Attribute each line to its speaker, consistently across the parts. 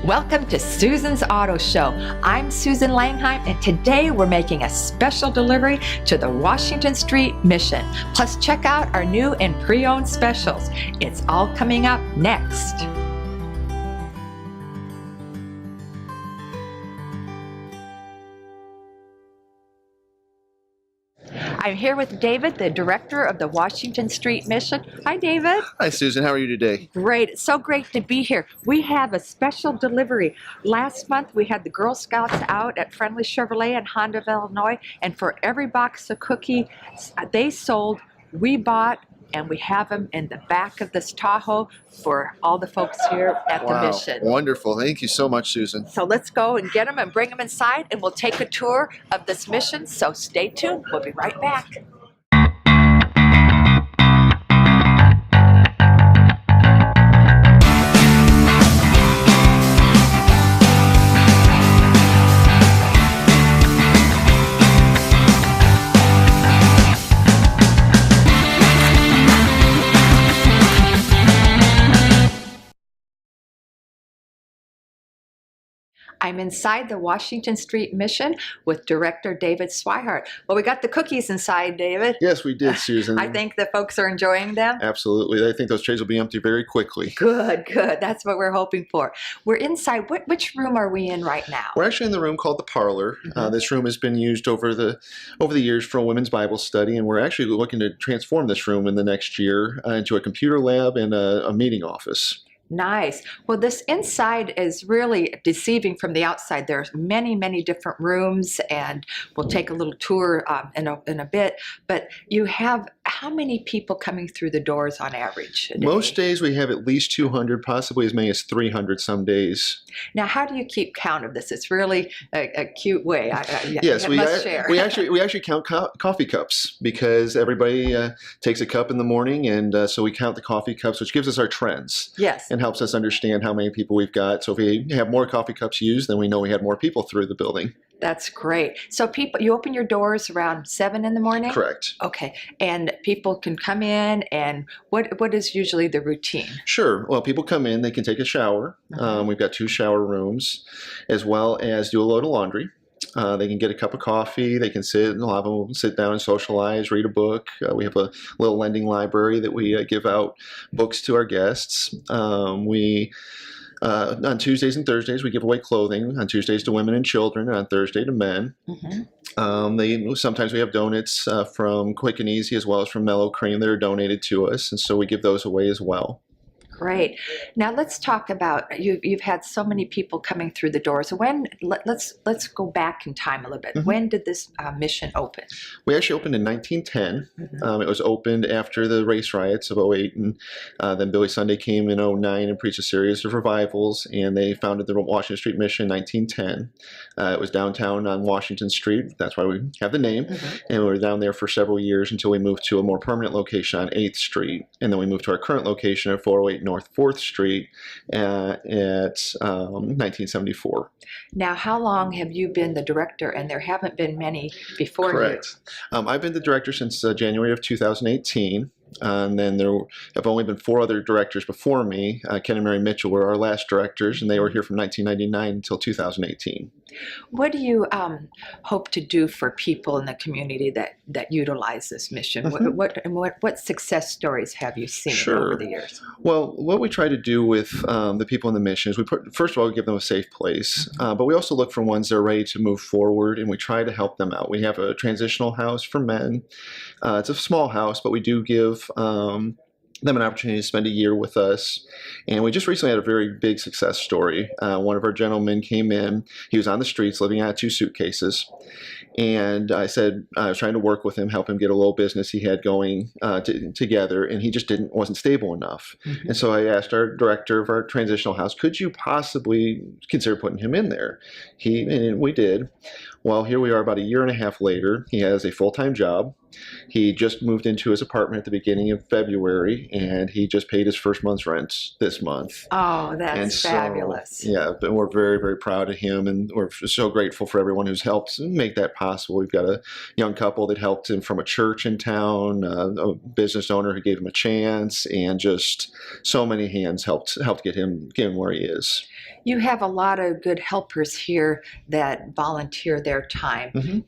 Speaker 1: Welcome to Susan's Auto Show. I'm Susan Langheim, and today we're making a special delivery to the Washington Street Mission. Plus, check out our new and pre-owned specials. It's all coming up next. I'm here with David, the director of the Washington Street Mission. Hi, David.
Speaker 2: Hi, Susan. How are you today?
Speaker 1: Great. It's so great to be here. We have a special delivery. Last month, we had the Girl Scouts out at Friendly Chevrolet in Hondoville, Illinois, and for every box of cookies they sold, we bought, and we have them in the back of this Tahoe for all the folks here at the mission.
Speaker 2: Wonderful. Thank you so much, Susan.
Speaker 1: So let's go and get them and bring them inside, and we'll take a tour of this mission. So stay tuned. We'll be right back. I'm inside the Washington Street Mission with Director David Swihart. Well, we got the cookies inside, David.
Speaker 2: Yes, we did, Susan.
Speaker 1: I think the folks are enjoying them.
Speaker 2: Absolutely. I think those trays will be empty very quickly.
Speaker 1: Good, good. That's what we're hoping for. We're inside. Which room are we in right now?
Speaker 2: We're actually in the room called the parlor. This room has been used over the years for a women's Bible study, and we're actually looking to transform this room in the next year into a computer lab and a meeting office.
Speaker 1: Nice. Well, this inside is really deceiving from the outside. There's many, many different rooms, and we'll take a little tour in a bit. But you have how many people coming through the doors on average a day?
Speaker 2: Most days we have at least 200, possibly as many as 300 some days.
Speaker 1: Now, how do you keep count of this? It's really a cute way.
Speaker 2: Yes,
Speaker 1: we must share.
Speaker 2: we actually count coffee cups because everybody takes a cup in the morning, and so we count the coffee cups, which gives us our trends.
Speaker 1: Yes.
Speaker 2: And helps us understand how many people we've got. So if we have more coffee cups used, then we know we had more people through the building.
Speaker 1: That's great. So you open your doors around 7 in the morning?
Speaker 2: Correct.
Speaker 1: Okay. And people can come in, and what is usually the routine?
Speaker 2: Sure. Well, people come in, they can take a shower. We've got 2 shower rooms, as well as do a load of laundry. They can get a cup of coffee. They can sit, and a lot of them will sit down and socialize, read a book. We have a little lending library that we give out books to our guests. On Tuesdays and Thursdays, we give away clothing. On Tuesdays to women and children, and on Thursday to men. Sometimes we have donuts from Quick and Easy as well as from Mellow Cream that are donated to us, and so we give those away as well.
Speaker 1: Great. Now let's talk about you've had so many people coming through the doors. Let's go back in time a little bit. When did this mission open?
Speaker 2: We actually opened in 1910. It was opened after the race riots of '08, and then Billy Sunday came in '09 and preached a series of revivals, and they founded the Washington Street Mission in 1910. It was downtown on Washington Street. That's why we have the name. And we were down there for several years until we moved to a more permanent location on 8th Street, and then we moved to our current location at 408 North 4th Street at 1974.
Speaker 1: Now, how long have you been the director? And there haven't been many before.
Speaker 2: Correct. I've been the director since January of 2018. And then there have only been 4 other directors before me. Ken and Mary Mitchell were our last directors, and they were here from 1999 until 2018.
Speaker 1: What do you hope to do for people in the community that utilize this mission? What success stories have you seen over the years?
Speaker 2: Well, what we try to do with the people in the mission is first of all, we give them a safe place, but we also look for ones that are ready to move forward, and we try to help them out. We have a transitional house for men. It's a small house, but we do give them an opportunity to spend a year with us. And we just recently had a very big success story. One of our gentlemen came in. He was on the streets living out of 2 suitcases. And I was trying to work with him, help him get a little business he had going together, and he just wasn't stable enough. And so I asked our director of our transitional house, could you possibly consider putting him in there? And we did. Well, here we are about a year and a half later. He has a full-time job. He just moved into his apartment at the beginning of February, and he just paid his first month's rent this month.
Speaker 1: Oh, that's
Speaker 2: And so,
Speaker 1: fabulous.
Speaker 2: yeah, but we're very, very proud of him, and we're so grateful for everyone who's helped make that possible. We've got a young couple that helped him from a church in town, a business owner who gave him a chance, and just so many hands helped get him where he is.
Speaker 1: You have a lot of good helpers here that volunteer their time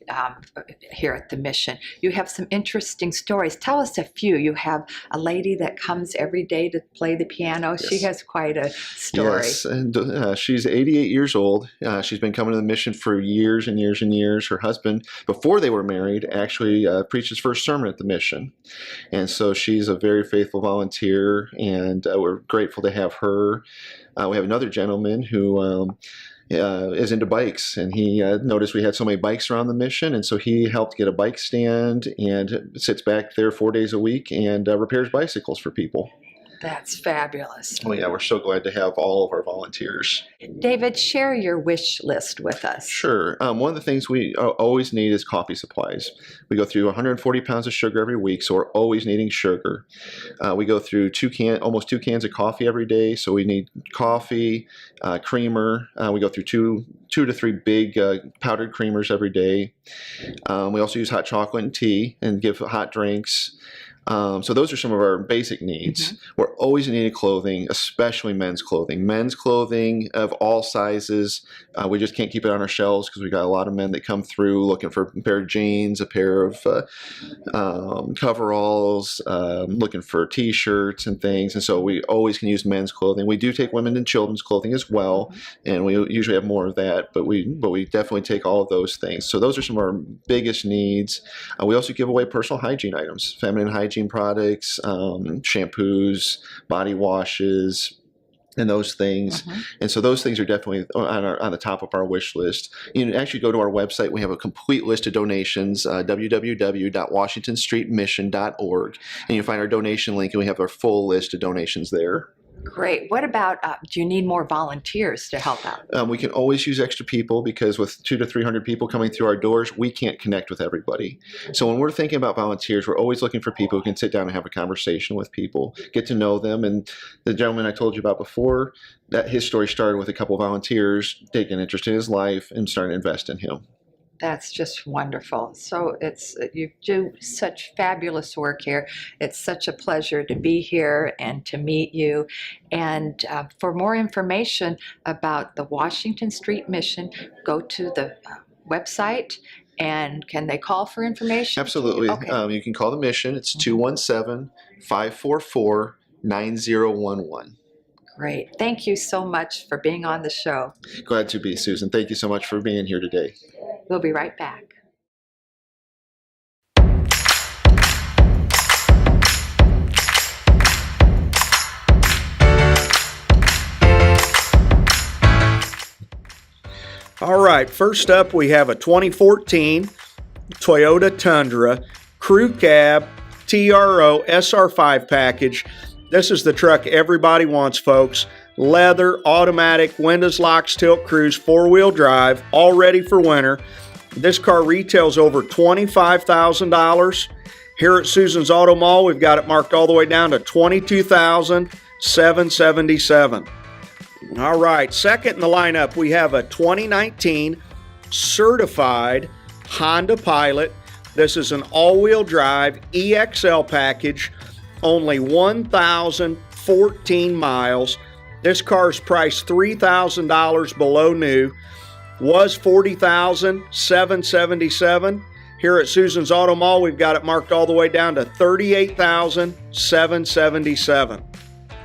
Speaker 1: here at the mission. You have some interesting stories. Tell us a few. You have a lady that comes every day to play the piano.
Speaker 2: Yes.
Speaker 1: She has quite a story.
Speaker 2: Yes, and she's 88 years old. She's been coming to the mission for years and years and years. Her husband, before they were married, actually preached his first sermon at the mission. And so she's a very faithful volunteer, and we're grateful to have her. We have another gentleman who is into bikes, and he noticed we had so many bikes around the mission, and so he helped get a bike stand and sits back there 4 days a week and repairs bicycles for people.
Speaker 1: That's fabulous.
Speaker 2: Oh yeah, we're so glad to have all of our volunteers.
Speaker 1: David, share your wish list with us.
Speaker 2: Sure. One of the things we always need is coffee supplies. We go through 140 pounds of sugar every week, so we're always needing sugar. We go through almost 2 cans of coffee every day, so we need coffee, creamer. We go through two to three big powdered creamers every day. We also use hot chocolate and tea and give hot drinks. So those are some of our basic needs. We're always in need of clothing, especially men's clothing. Men's clothing of all sizes. We just can't keep it on our shelves because we got a lot of men that come through looking for a pair of jeans, a pair of coveralls, looking for T-shirts and things. And so we always can use men's clothing. We do take women and children's clothing as well, and we usually have more of that. But we definitely take all of those things. So those are some of our biggest needs. We also give away personal hygiene items, feminine hygiene products, shampoos, body washes, and those things. And so those things are definitely on the top of our wish list. You can actually go to our website. We have a complete list of donations, www.washingtonstreetmission.org, and you'll find our donation link, and we have our full list of donations there.
Speaker 1: Great. What about, do you need more volunteers to help out?
Speaker 2: We can always use extra people because with 200 to 300 people coming through our doors, we can't connect with everybody. So when we're thinking about volunteers, we're always looking for people who can sit down and have a conversation with people, get to know them. And the gentleman I told you about before, that his story started with a couple of volunteers taking an interest in his life and starting to invest in him.
Speaker 1: That's just wonderful. So you do such fabulous work here. It's such a pleasure to be here and to meet you. And for more information about the Washington Street Mission, go to the website. And can they call for information?
Speaker 2: Absolutely.
Speaker 1: Okay.
Speaker 2: You can call the mission. It's 217-544-9011.
Speaker 1: Great. Thank you so much for being on the show.
Speaker 2: Glad to be, Susan. Thank you so much for being here today.
Speaker 1: We'll be right back.
Speaker 3: All right, first up we have a 2014 Toyota Tundra Crew Cab TRO SR5 package. This is the truck everybody wants, folks. Leather, automatic, windows, locks, tilt cruise, 4-wheel drive, all ready for winter. This car retails over $25,000. Here at Susan's Auto Mall, we've got it marked all the way down to $22,777. All right, second in the lineup, we have a 2019 certified Honda Pilot. This is an all-wheel drive EXL package, only 1,014 miles. This car is priced $3,000 below new, was $40,777. Here at Susan's Auto Mall, we've got it marked all the way down to $38,777.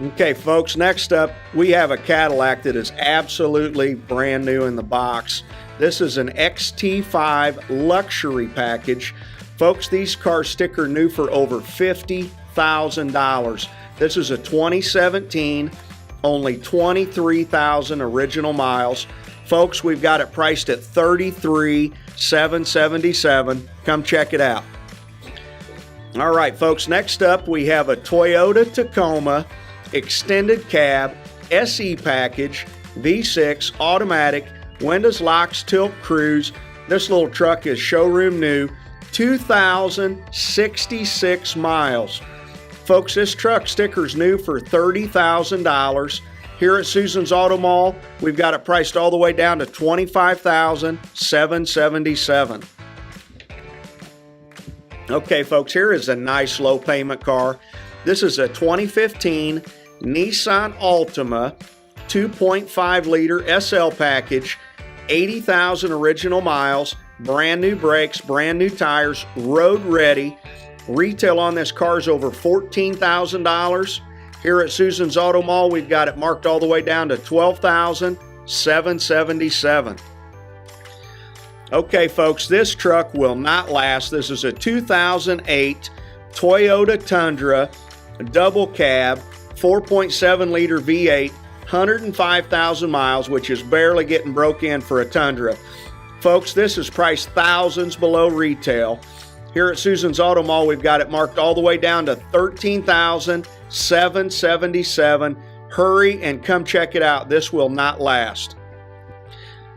Speaker 3: Okay, folks, next up, we have a Cadillac that is absolutely brand new in the box. This is an XT5 luxury package. Folks, these cars sticker new for over $50,000. This is a 2017, only 23,000 original miles. Folks, we've got it priced at $33,777. Come check it out. All right, folks, next up we have a Toyota Tacoma extended cab SE package, V6 automatic, windows, locks, tilt cruise. This little truck is showroom new, 2,066 miles. Folks, this truck sticker's new for $30,000. Here at Susan's Auto Mall, we've got it priced all the way down to $25,777. Okay, folks, here is a nice low payment car. This is a 2015 Nissan Altima 2.5 liter SL package, 80,000 original miles, brand new brakes, brand new tires, road ready. Retail on this car is over $14,000. Here at Susan's Auto Mall, we've got it marked all the way down to $12,777. Okay, folks, this truck will not last. This is a 2008 Toyota Tundra double cab, 4.7 liter V8, 105,000 miles, which is barely getting broke in for a Tundra. Folks, this is priced thousands below retail. Here at Susan's Auto Mall, we've got it marked all the way down to $13,777. Hurry and come check it out. This will not last.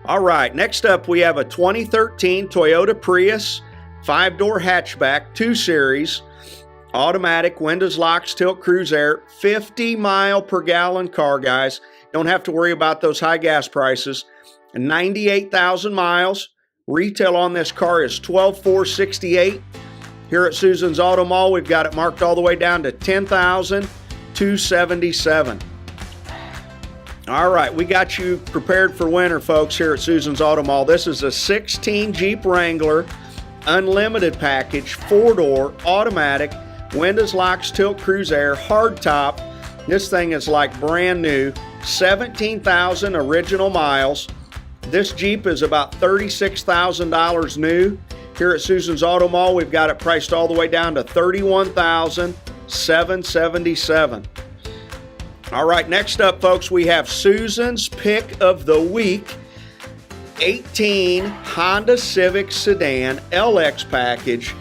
Speaker 3: All right, next up we have a 2013 Toyota Prius 5-door hatchback, 2 Series, automatic, windows, locks, tilt, cruise air, 50 mile per gallon car, guys. Don't have to worry about those high gas prices. 98,000 miles. Retail on this car is $12,468. Here at Susan's Auto Mall, we've got it marked all the way down to $10,277. All right, we got you prepared for winter, folks, here at Susan's Auto Mall. This is a 16 Jeep Wrangler Unlimited package, 4-door, automatic, windows, locks, tilt, cruise air, hardtop. This thing is like brand new, 17,000 original miles. This Jeep is about $36,000 new. Here at Susan's Auto Mall, we've got it priced all the way down to $31,777. All right, next up, folks, we have Susan's Pick of the Week, 18 Honda Civic Sedan LX package,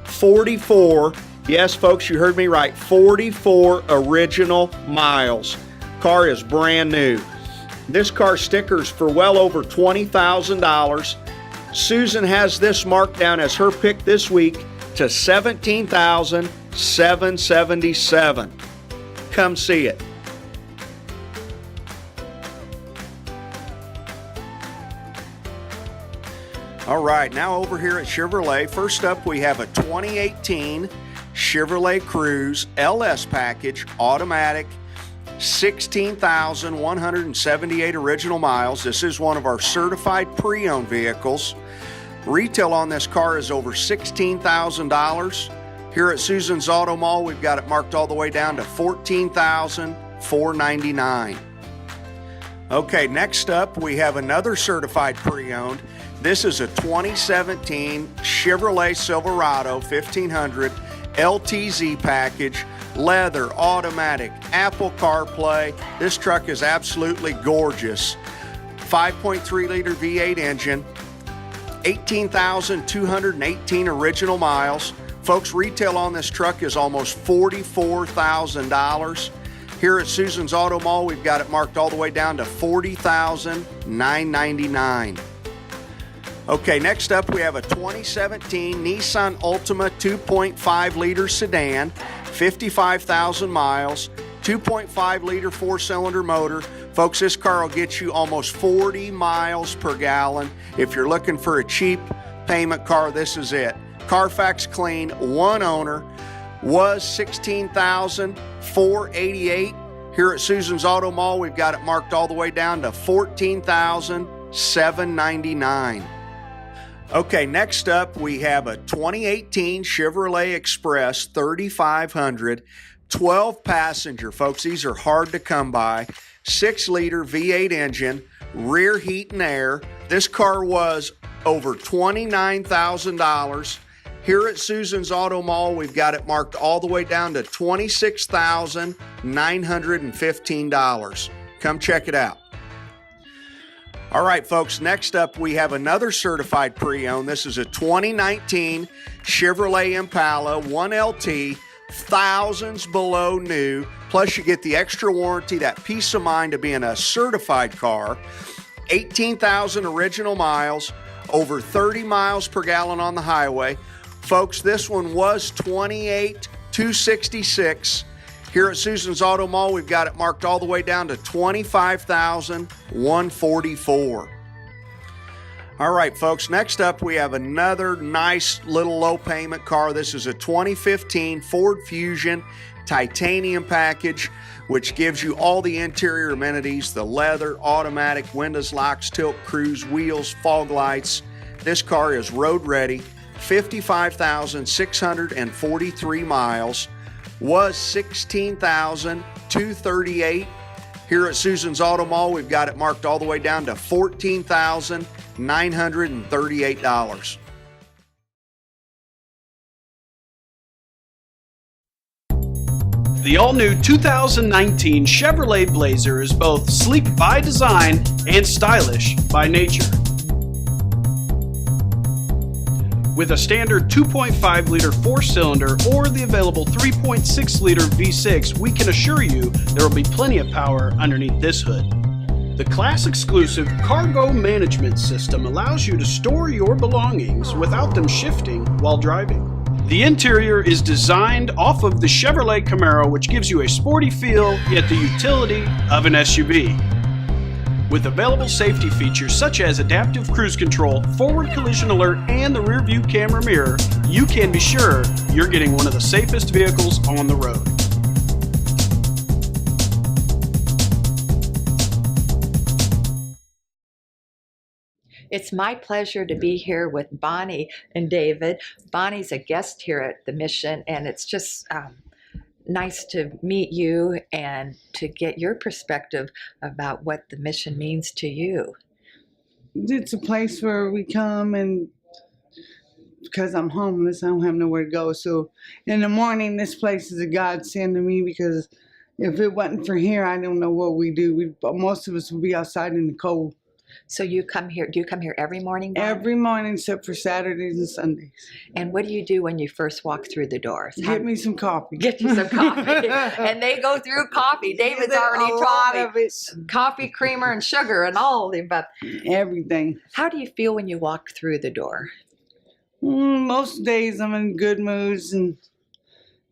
Speaker 3: 44, yes, folks, you heard me right, 44 original miles. Car is brand new. This car stickers for well over $20,000. Susan has this marked down as her pick this week to $17,777. Come see it. All right, now over here at Chevrolet, first up we have a 2018 Chevrolet Cruze LS package, automatic, 16,178 original miles. This is one of our certified pre-owned vehicles. Retail on this car is over $16,000. Here at Susan's Auto Mall, we've got it marked all the way down to $14,499. Okay, next up we have another certified pre-owned. This is a 2017 Chevrolet Silverado 1500 LTZ package, leather, automatic, Apple CarPlay. This truck is absolutely gorgeous. 5.3 liter V8 engine, 18,218 original miles. Folks, retail on this truck is almost $44,000. Here at Susan's Auto Mall, we've got it marked all the way down to $40,999. Okay, next up we have a 2017 Nissan Altima 2.5 liter sedan, 55,000 miles, 2.5 liter 4-cylinder motor. Folks, this car will get you almost 40 miles per gallon. If you're looking for a cheap payment car, this is it. Carfax clean, one owner, was $16,488. Here at Susan's Auto Mall, we've got it marked all the way down to $14,799. Okay, next up we have a 2018 Chevrolet Express 3500, 12 passenger, folks. These are hard to come by. 6 liter V8 engine, rear heat and air. This car was over $29,000. Here at Susan's Auto Mall, we've got it marked all the way down to $26,915. Come check it out. All right, folks, next up we have another certified pre-owned. This is a 2019 Chevrolet Impala 1LT, thousands below new. Plus you get the extra warranty, that peace of mind of being a certified car. 18,000 original miles, over 30 miles per gallon on the highway. Folks, this one was $28,266. Here at Susan's Auto Mall, we've got it marked all the way down to $25,144. All right, folks, next up we have another nice little low payment car. This is a 2015 Ford Fusion titanium package, which gives you all the interior amenities, the leather, automatic, windows, locks, tilt, cruise, wheels, fog lights. This car is road ready, 55,643 miles, was $16,238. Here at Susan's Auto Mall, we've got it marked all the way down to $14,938.
Speaker 4: The all-new 2019 Chevrolet Blazer is both sleek by design and stylish by nature. With a standard 2.5-liter four-cylinder or the available 3.6-liter V6, we can assure you there will be plenty of power underneath this hood. The class-exclusive Cargo Management System allows you to store your belongings without them shifting while driving. The interior is designed off of the Chevrolet Camaro, which gives you a sporty feel, yet the utility of an SUV. With available safety features such as adaptive cruise control, forward collision alert, and the rear view camera mirror, you can be sure you're getting one of the safest vehicles on the road.
Speaker 1: It's my pleasure to be here with Bonnie and David. Bonnie's a guest here at the Mission, and it's just nice to meet you and to get your perspective about what the Mission means to you.
Speaker 5: It's a place where we come, and because I'm homeless, I don't have nowhere to go. So in the morning, this place is a godsend to me, because if it wasn't for here, I don't know what we do. Most of us would be outside in the cold.
Speaker 1: So you come here, do you come here every morning, Bonnie?
Speaker 5: Every morning except for Saturdays and Sundays.
Speaker 1: And what do you do when you first walk through the doors?
Speaker 5: Get me some coffee.
Speaker 1: Get you some coffee. And they go through coffee. David's already told me. Coffee, creamer, and sugar, and all of the above.
Speaker 5: Everything.
Speaker 1: How do you feel when you walk through the door?
Speaker 5: Most days I'm in good moods, and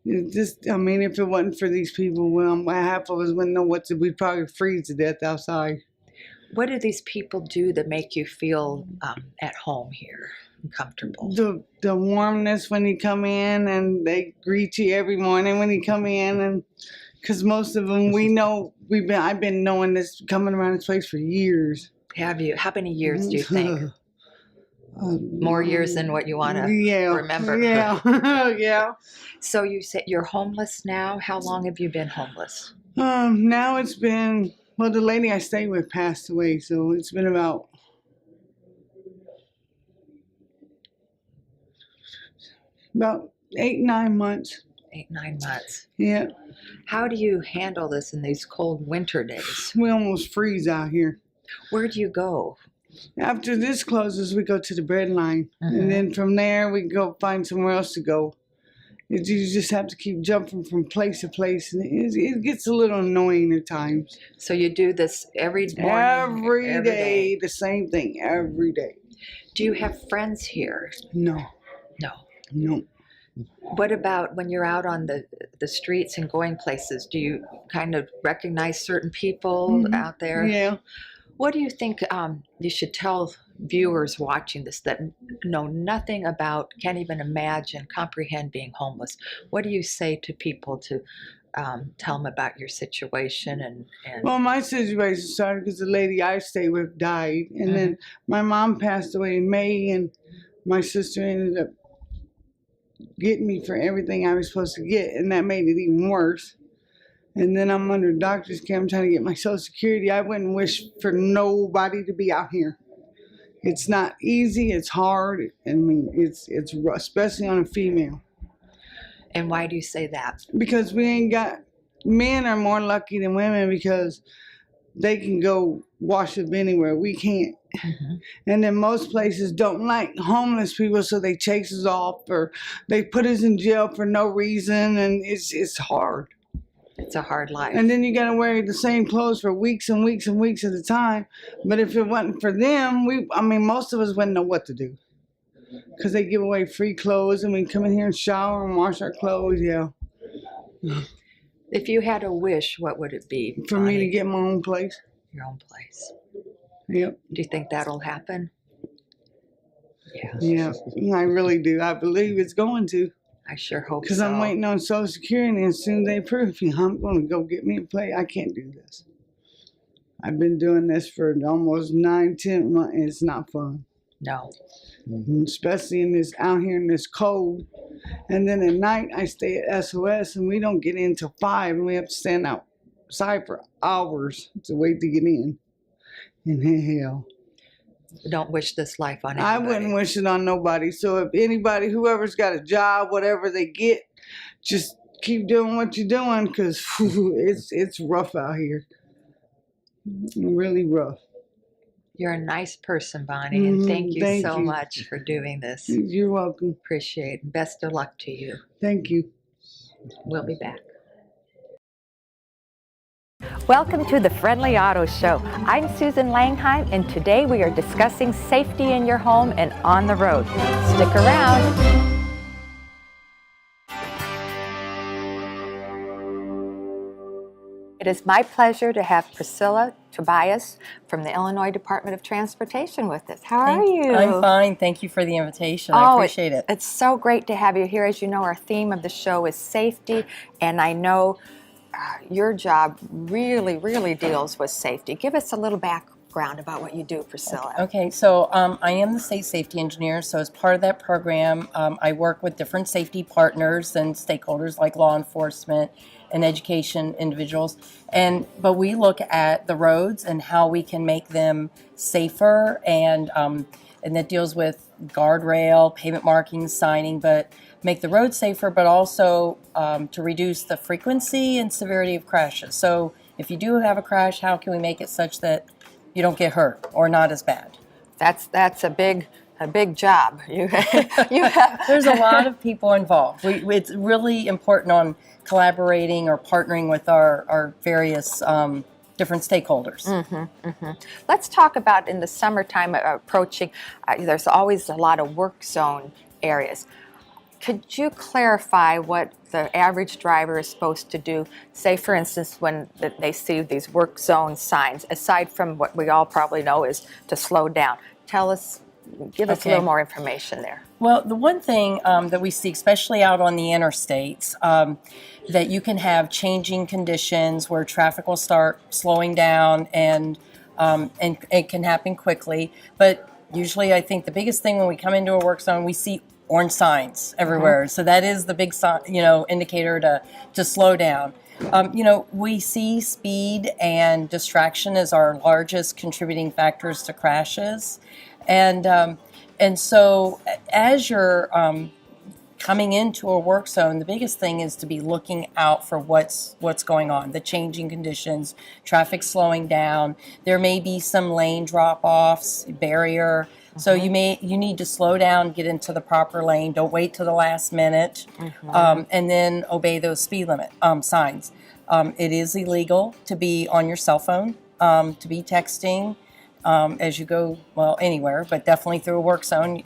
Speaker 5: it just, I mean, if it wasn't for these people, well, half of us wouldn't know what to, we'd probably freeze to death outside.
Speaker 1: What do these people do that make you feel at home here and comfortable?
Speaker 5: The warmness when you come in, and they greet you every morning when you come in, and because most of them we know, I've been knowing this, coming around this place for years.
Speaker 1: Have you? How many years do you think? More years than what you want to remember.
Speaker 5: Yeah, yeah.
Speaker 1: So you said you're homeless now. How long have you been homeless?
Speaker 5: Now it's been, well, the lady I stayed with passed away, so it's been about about 8-9 months.
Speaker 1: 8-9 months.
Speaker 5: Yeah.
Speaker 1: How do you handle this in these cold winter days?
Speaker 5: We almost freeze out here.
Speaker 1: Where do you go?
Speaker 5: After this closes, we go to the bread line, and then from there we go find somewhere else to go. You just have to keep jumping from place to place, and it gets a little annoying at times.
Speaker 1: So you do this every morning?
Speaker 5: Every day, the same thing, every day.
Speaker 1: Do you have friends here?
Speaker 5: No.
Speaker 1: No.
Speaker 5: No.
Speaker 1: What about when you're out on the streets and going places? Do you kind of recognize certain people out there?
Speaker 5: Yeah.
Speaker 1: What do you think you should tell viewers watching this that know nothing about, can't even imagine, comprehend being homeless? What do you say to people to tell them about your situation? And
Speaker 5: Well, my situation started because the lady I stayed with died, and then my mom passed away in May, and my sister ended up getting me for everything I was supposed to get, and that made it even worse. And then I'm under doctor's care. I'm trying to get my Social Security. I wouldn't wish for nobody to be out here. It's not easy. It's hard. I mean, it's rough, especially on a female.
Speaker 1: And why do you say that?
Speaker 5: Because we ain't got, men are more lucky than women because they can go wash up anywhere. We can't. And then most places don't like homeless people, so they chase us off, or they put us in jail for no reason, and it's hard.
Speaker 1: It's a hard life.
Speaker 5: And then you got to wear the same clothes for weeks and weeks and weeks at a time. But if it wasn't for them, most of us wouldn't know what to do. because they give away free clothes and we come in here and shower and wash our clothes. Yeah,
Speaker 1: If you had a wish, what would it be?
Speaker 5: for me to
Speaker 1: Bonnie?
Speaker 5: get my own place.
Speaker 1: Your own place.
Speaker 5: Yep.
Speaker 1: Do you think that'll happen?
Speaker 5: Yeah, I really do. I believe it's going to.
Speaker 1: I sure hope
Speaker 5: Because
Speaker 1: so.
Speaker 5: I'm waiting on Social Security, and as soon as they approve me, I'm going to go get me a place. I can't do this. I've been doing this for almost 9-10 months, and it's not fun.
Speaker 1: No.
Speaker 5: Especially in this out here in this cold. And then at night, I stay at SOS, and we don't get in till 5, and we have to stand outside for hours to wait to get in. And hell,
Speaker 1: Don't wish this life on
Speaker 5: I
Speaker 1: anybody.
Speaker 5: wouldn't wish it on nobody. So if anybody, whoever's got a job, whatever they get, just keep doing what you're doing, because it's rough out here. Really rough.
Speaker 1: You're a nice person, Bonnie, and thank you
Speaker 5: Thank
Speaker 1: so
Speaker 5: you.
Speaker 1: much for doing this.
Speaker 5: You're welcome.
Speaker 1: Appreciate it. Best of luck to you.
Speaker 5: Thank you.
Speaker 1: We'll be back. Welcome to the Friendly Auto Show. I'm Susan Langheim, and today we are discussing safety in your home and on the road. Stick around. It is my pleasure to have Priscilla Tobias from the Illinois Department of Transportation with us. How are you?
Speaker 6: I'm fine. Thank you for the invitation. I appreciate it.
Speaker 1: It's so great to have you here. As you know, our theme of the show is safety, and I know your job really, really deals with safety. Give us a little background about what you do, Priscilla.
Speaker 6: Okay, so I am the state safety engineer. So as part of that program, I work with different safety partners and stakeholders like law enforcement and education individuals. But we look at the roads and how we can make them safer, and that deals with guardrail, pavement markings, signing, but make the road safer, but also to reduce the frequency and severity of crashes. So if you do have a crash, how can we make it such that you don't get hurt or not as bad?
Speaker 1: That's a big job. You have.
Speaker 6: There's a lot of people involved. It's really important on collaborating or partnering with our various different stakeholders.
Speaker 1: Let's talk about in the summertime approaching. There's always a lot of work zone areas. Could you clarify what the average driver is supposed to do? Say, for instance, when they see these work zone signs, aside from what we all probably know is to slow down. Give us a little more information there.
Speaker 6: Well, the one thing that we see, especially out on the interstates, that you can have changing conditions where traffic will start slowing down, and it can happen quickly. But usually, I think the biggest thing when we come into a work zone, we see orange signs everywhere. So that is the big indicator to slow down. We see speed and distraction as our largest contributing factors to crashes. And so as you're coming into a work zone, the biggest thing is to be looking out for what's going on, the changing conditions, traffic slowing down. There may be some lane drop-offs, barrier. So you need to slow down, get into the proper lane. Don't wait till the last minute, and then obey those speed limit signs. It is illegal to be on your cell phone, to be texting as you go, anywhere, but definitely through a work zone.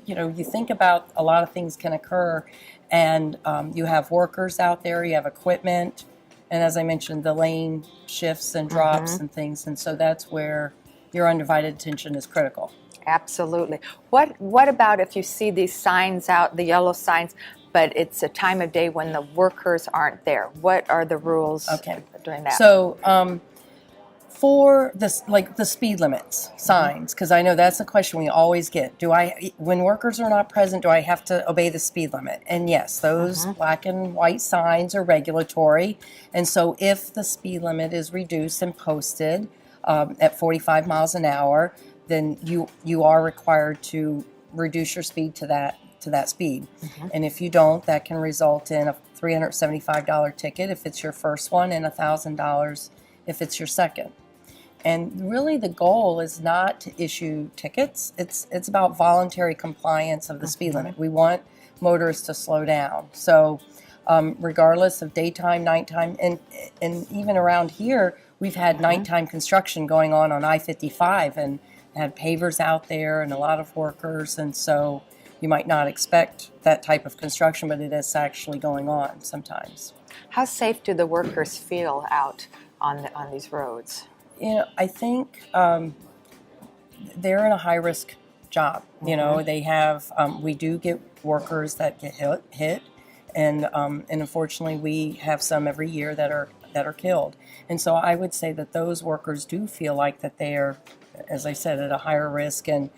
Speaker 6: You think about a lot of things can occur, and you have workers out there, you have equipment, and as I mentioned, the lane shifts and drops and things, and so that's where your undivided attention is critical.
Speaker 1: Absolutely. What about if you see these signs out, the yellow signs, but it's a time of day when the workers aren't there? What are the rules during that?
Speaker 6: So for this, like the speed limits signs, because I know that's a question we always get. When workers are not present, do I have to obey the speed limit? And yes, those black and white signs are regulatory. And so if the speed limit is reduced and posted at 45 miles an hour, then you are required to reduce your speed to that speed. And if you don't, that can result in a $375 ticket if it's your first one, and $1,000 if it's your second. And really the goal is not to issue tickets. It's about voluntary compliance of the speed limit. We want motorists to slow down. So regardless of daytime, nighttime, and even around here, we've had nighttime construction going on I-55, and had pavers out there and a lot of workers, and so you might not expect that type of construction, but it is actually going on sometimes.
Speaker 1: How safe do the workers feel out on these roads?
Speaker 6: You know, I think they're in a high risk job. You know, they have, we do get workers that get hit, and unfortunately we have some every year that are killed. And so I would say that those workers do feel like that they are, as I said, at a higher risk. And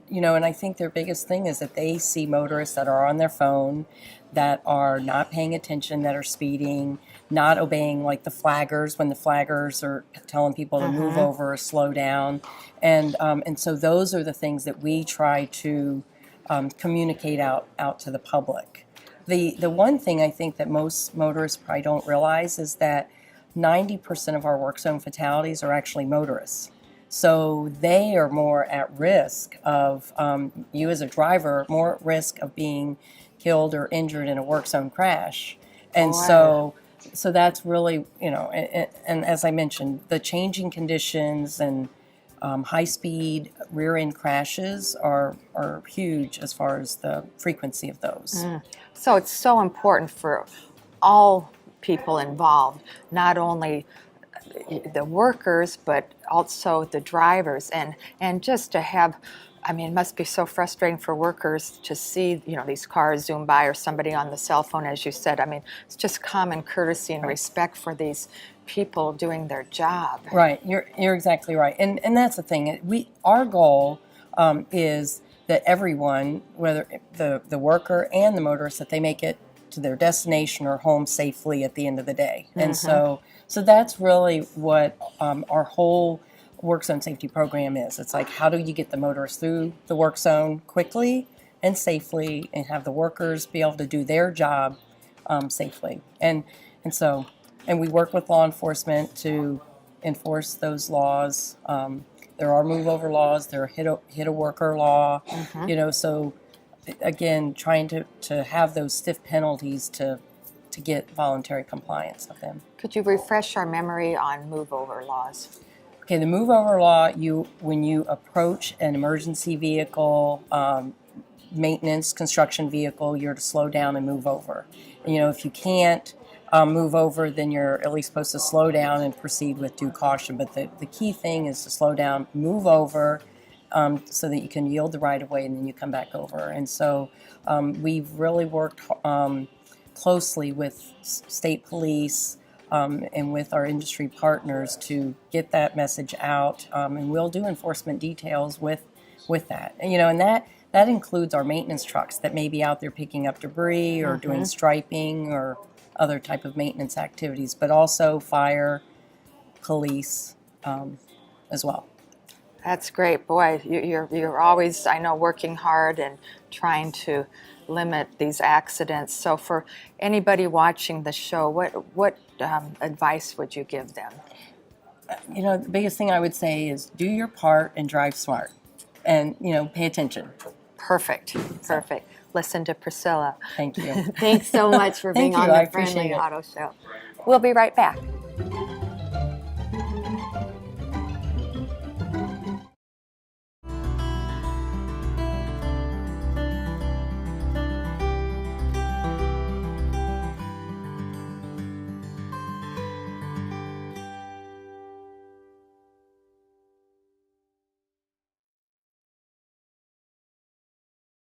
Speaker 6: you know, and I think their biggest thing is that they see motorists that are on their phone, that are not paying attention, that are speeding, not obeying like the flaggers when the flaggers are telling people to move over or slow down. And so those are the things that we try to communicate out to the public. The one thing I think that most motorists probably don't realize is that 90% of our work zone fatalities are actually motorists. So they are more at risk of, you as a driver, more at risk of being killed or injured in a work zone crash. And so that's really, you know, and as I mentioned, the changing conditions and high-speed rear-end crashes are huge as far as the frequency of those.
Speaker 1: So it's so important for all people involved, not only the workers, but also the drivers, and just to have, I mean, it must be so frustrating for workers to see, you know, these cars zoom by or somebody on the cell phone, as you said. I mean, it's just common courtesy and respect for these people doing their job.
Speaker 6: Right, you're exactly right, and that's the thing. Our goal is that everyone, whether the worker and the motorist, that they make it to their destination or home safely at the end of the day. And so that's really what our whole work zone safety program is. It's like, how do you get the motorists through the work zone quickly and safely, and have the workers be able to do their job safely. And we work with law enforcement to enforce those laws. There are move over laws. There are hit a worker law. You know, so again, trying to have those stiff penalties to get voluntary compliance of them.
Speaker 1: Could you refresh our memory on move over laws?
Speaker 6: Okay, the move over law, when you approach an emergency vehicle, maintenance, construction vehicle, you're to slow down and move over. And, you know, if you can't move over, then you're at least supposed to slow down and proceed with due caution. But the key thing is to slow down, move over, so that you can yield the right of way, and then you come back over. And so we've really worked closely with state police and with our industry partners to get that message out. And we'll do enforcement details with that. And, you know, and that includes our maintenance trucks that may be out there picking up debris or doing striping or other type of maintenance activities, but also fire, police as well.
Speaker 1: That's great. Boy, you're always, I know, working hard and trying to limit these accidents. So for anybody watching the show, what advice would you give them?
Speaker 6: You know, the biggest thing I would say is do your part and drive smart, and, you know, pay attention.
Speaker 1: Perfect. Listen to Priscilla.
Speaker 6: Thank you.
Speaker 1: Thanks so much for being
Speaker 6: Thank
Speaker 1: on
Speaker 6: you. I
Speaker 1: the Friendly
Speaker 6: appreciate it.
Speaker 1: Auto Show. We'll be right back.